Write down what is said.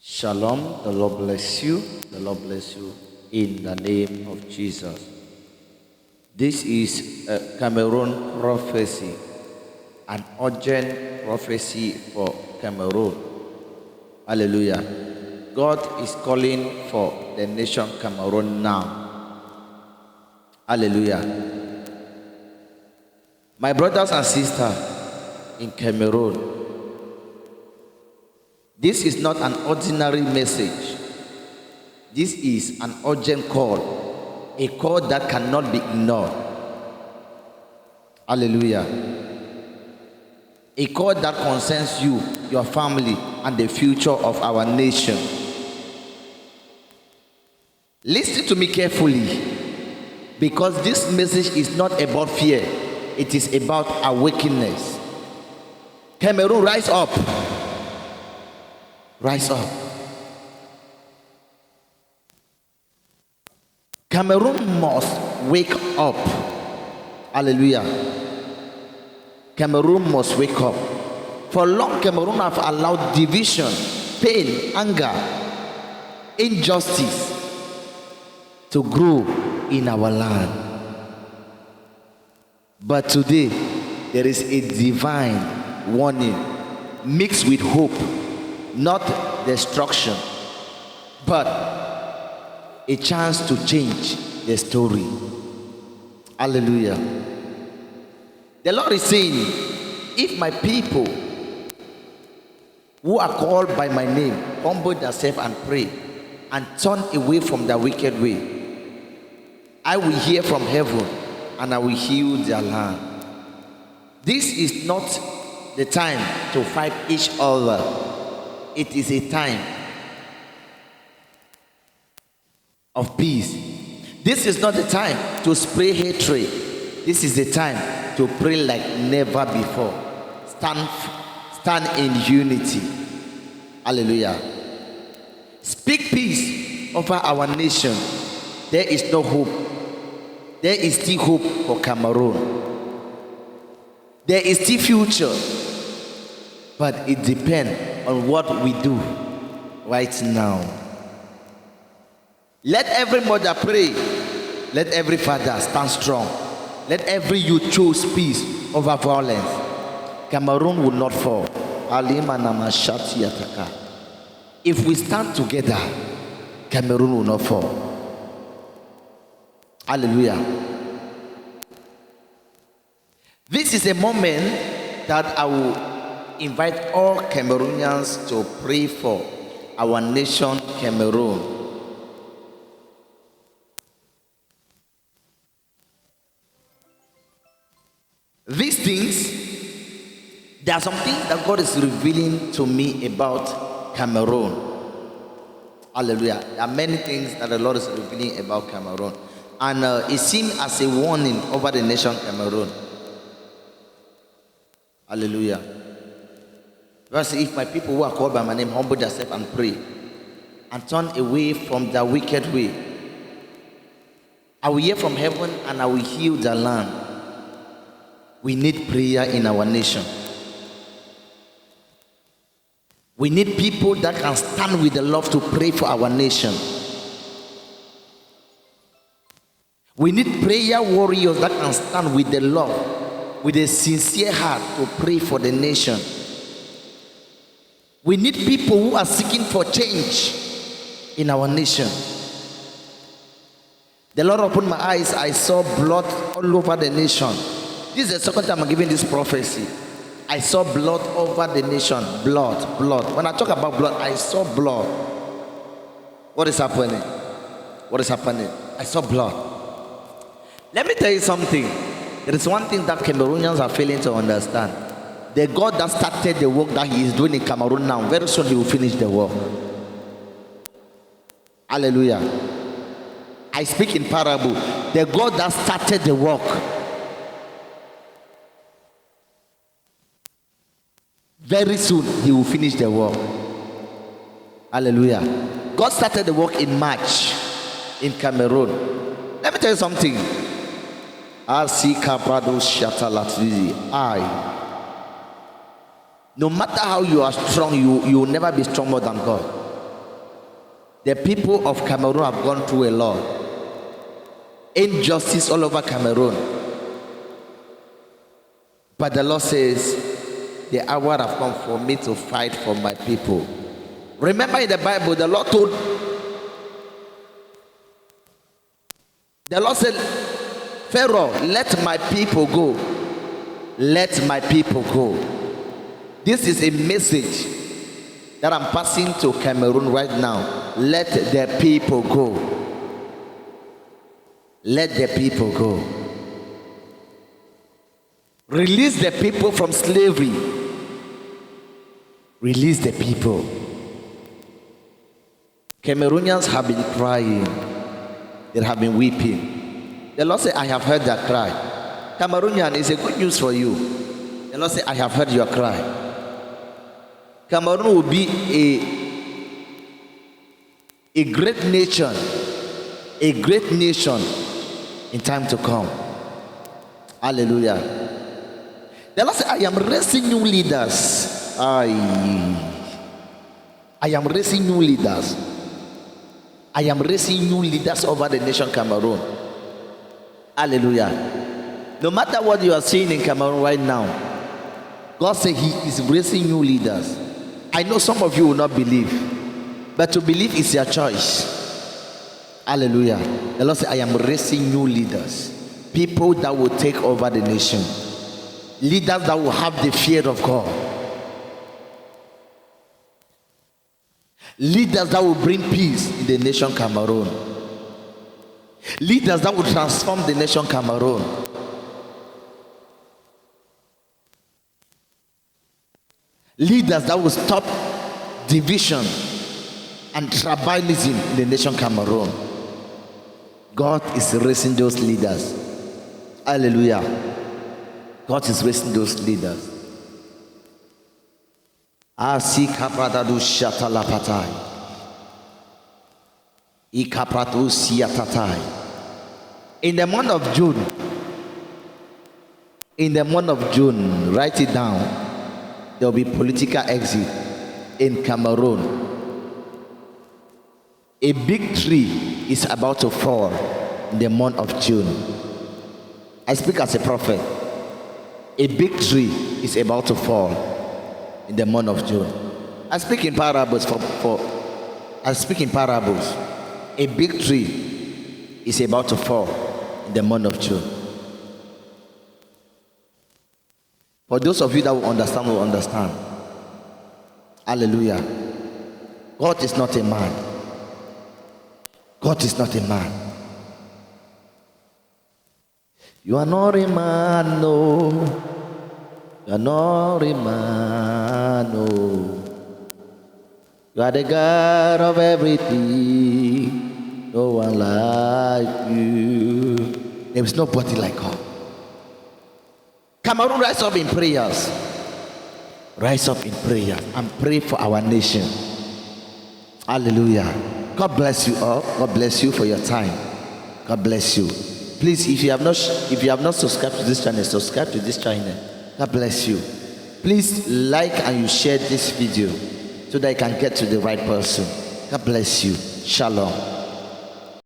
Shalom. The Lord bless you. The Lord bless you in the name of Jesus. This is a Cameroon prophecy, an urgent prophecy for Cameroon. Hallelujah. God is calling for the nation Cameroon now. Hallelujah. My brothers and sisters in Cameroon, this is not an ordinary message. This is an urgent call, a call that cannot be ignored. Hallelujah. A call that concerns you, your family, and the future of our nation. Listen to me carefully, because this message is not about fear, it is about awakeness. Cameroon, rise up. Rise up. Cameroon must wake up. Hallelujah. Cameroon must wake up. For long, Cameroon have allowed division, pain, anger, injustice to grow in our land. But today, there is a divine warning mixed with hope. Not destruction, but a chance to change the story. Hallelujah. The Lord is saying, if my people who are called by my name humble themselves and pray and turn away from their wicked way, I will hear from heaven and I will heal their land. This is not the time to fight each other. It is a time of peace. This is not the time to spray hatred. This is the time to pray like never before. Stand in unity. Hallelujah. Speak peace over our nation. There is no hope. There is still hope for Cameroon. There is still future. But it depends on what we do right now. Let every mother pray. Let every father stand strong. Let every youth choose peace over violence. Cameroon will not fall. If we stand together, Cameroon will not fall. Hallelujah. This is a moment that I will invite all Cameroonians to pray for our nation, Cameroon. These things, there are some things that God is revealing to me about Cameroon. Hallelujah. There are many things that the Lord is revealing about Cameroon. And it seems as a warning over the nation, Cameroon. Hallelujah. Verse, if my people who are called by my name humble themselves and pray and turn away from their wicked way, I will hear from heaven and I will heal the land. We need prayer in our nation. We need people that can stand with the love to pray for our nation. We need prayer warriors that can stand with the love, with a sincere heart to pray for the nation. We need people who are seeking for change in our nation. The Lord opened my eyes. I saw blood all over the nation. This is the second time I'm giving this prophecy. I saw blood over the nation. Blood. When I talk about blood, I saw blood. What is happening? What is happening? I saw blood. Let me tell you something. There is one thing that Cameroonians are failing to understand. The God that started the work that he is doing in Cameroon now, very soon he will finish the work. Hallelujah. I speak in parable. The God that started the work, very soon he will finish the work. Hallelujah. God started the work in March in Cameroon. Let me tell you something. No matter how you are strong, you will never be stronger than God. The people of Cameroon have gone through a lot. Injustice all over Cameroon. But the Lord says, the hour have come for me to fight for my people. Remember in the Bible, the Lord said, Pharaoh, let my people go. Let my people go. This is a message that I'm passing to Cameroon right now. Let the people go. Let the people go. Release the people from slavery. Release the people. Cameroonians have been crying. They have been weeping. The Lord said, I have heard that cry. Cameroonian is a good news for you. The Lord said, I have heard your cry. Cameroon will be a great nation. A great nation in time to come. Hallelujah. The Lord said, I am raising new leaders. I am raising new leaders. I am raising new leaders over the nation Cameroon. Hallelujah. No matter what you are seeing in Cameroon right now, God said He is raising new leaders. I know some of you will not believe, but to believe is your choice. Hallelujah. The Lord said, I am raising new leaders. People that will take over the nation. Leaders that will have the fear of God. Leaders that will bring peace in the nation Cameroon. Leaders that will transform the nation Cameroon. Leaders that will stop division and tribalism in the nation Cameroon. God is raising those leaders. Hallelujah. God is raising those leaders. Asikapradadu shatalapatai. Ikapratu siatatai. In the month of June, write it down. There will be political exit in Cameroon. A big tree is about to fall in the month of June. I speak as a prophet. A big tree is about to fall in the month of June. I speak in parables I speak in parables. A big tree is about to fall in the month of June. For those of you that will understand. Hallelujah. God is not a man. God is not a man. You are not a man, no. You are not a man, no. You are the God of everything. No one like you. There is nobody like God. Cameroon, rise up in prayers. Rise up in prayer and pray for our nation. Hallelujah. God bless you all. God bless you for your time. God bless you. Please, if you have not subscribed to this channel, subscribe to this channel. God bless you. Please like and you share this video so that I can get to the right person. God bless you. Shalom.